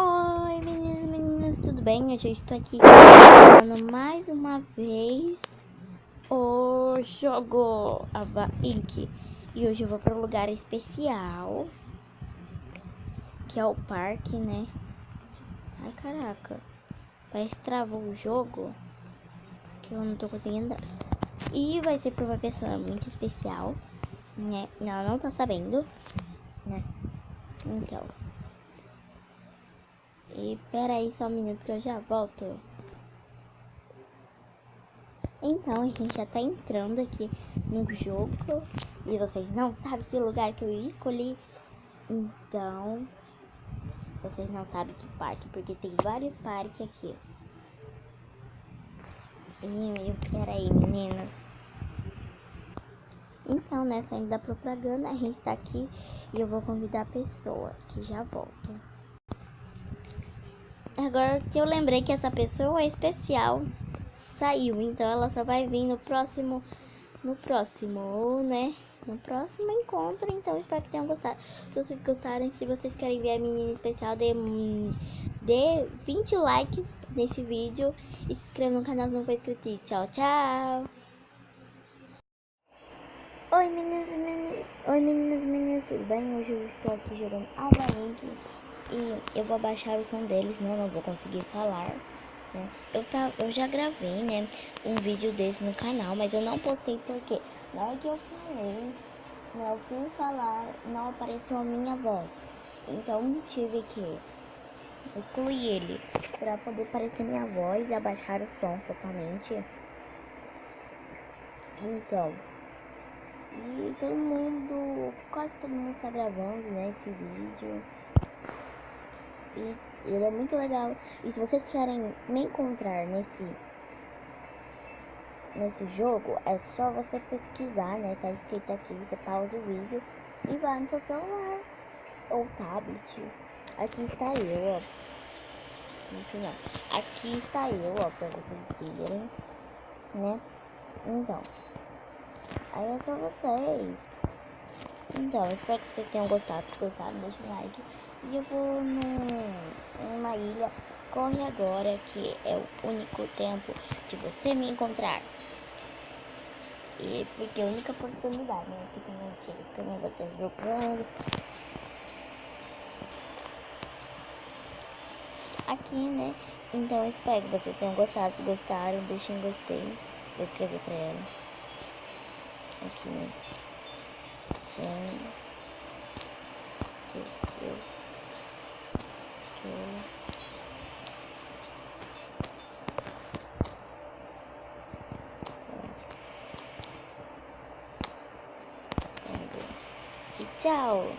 Oi, meninas e meninas, tudo bem? Hoje eu estou aqui jogando mais uma vez o jogo Amiga. E hoje eu vou para um lugar especial, que é o parque, né? Ai, caraca. Parece que travou o jogo, que eu não tô conseguindo entrar. E vai ser para uma pessoa muito especial, né? Ela não tá sabendo, né? Então... E pera aí só um minuto que eu já volto. Então, a gente já tá entrando aqui no jogo. E vocês não sabem que lugar que eu escolhi. Então, vocês não sabem que parque, porque tem vários parques aqui. Pera aí, meninas. Então, né, saindo da propaganda, a gente tá aqui e eu vou convidar a pessoa, que já volto. Agora que eu lembrei que essa pessoa é especial, saiu, então ela só vai vir no próximo, né? No próximo encontro. Então espero que tenham gostado. Se vocês gostarem, se vocês querem ver a menina especial, dê 20 likes nesse vídeo e se inscreva no canal se não for inscrito. E tchau, tchau. Oi meninas e meninos, tudo bem? Hoje eu estou aqui jogando abaixo e eu vou abaixar o som deles, não vou conseguir falar, né? Eu já gravei, né, um vídeo desse no canal, mas eu não postei porque na hora que eu falei, né, eu fui falar, não apareceu a minha voz. Então tive que excluir ele para poder aparecer minha voz e abaixar o som totalmente. Então... E quase todo mundo está gravando, né, esse vídeo. E ele é muito legal. E se vocês querem me encontrar nesse jogo, é só você pesquisar, né, tá escrito aqui, você pausa o vídeo e vai no seu celular ou tablet. Aqui está eu, ó. Não. Aqui está eu, ó, pra vocês verem, né. Então, aí é só vocês. Então, espero que vocês tenham gostado. Se gostaram, deixa um like. E eu vou numa ilha. Corre agora, que é o único tempo de você me encontrar. E porque é a única oportunidade, né? Porque tem mentiras que eu não vou estar jogando. Aqui, né? Então, espero que vocês tenham gostado. Se gostaram, deixem um gostei. Vou escrever pra ela. Aqui, né? E tchau!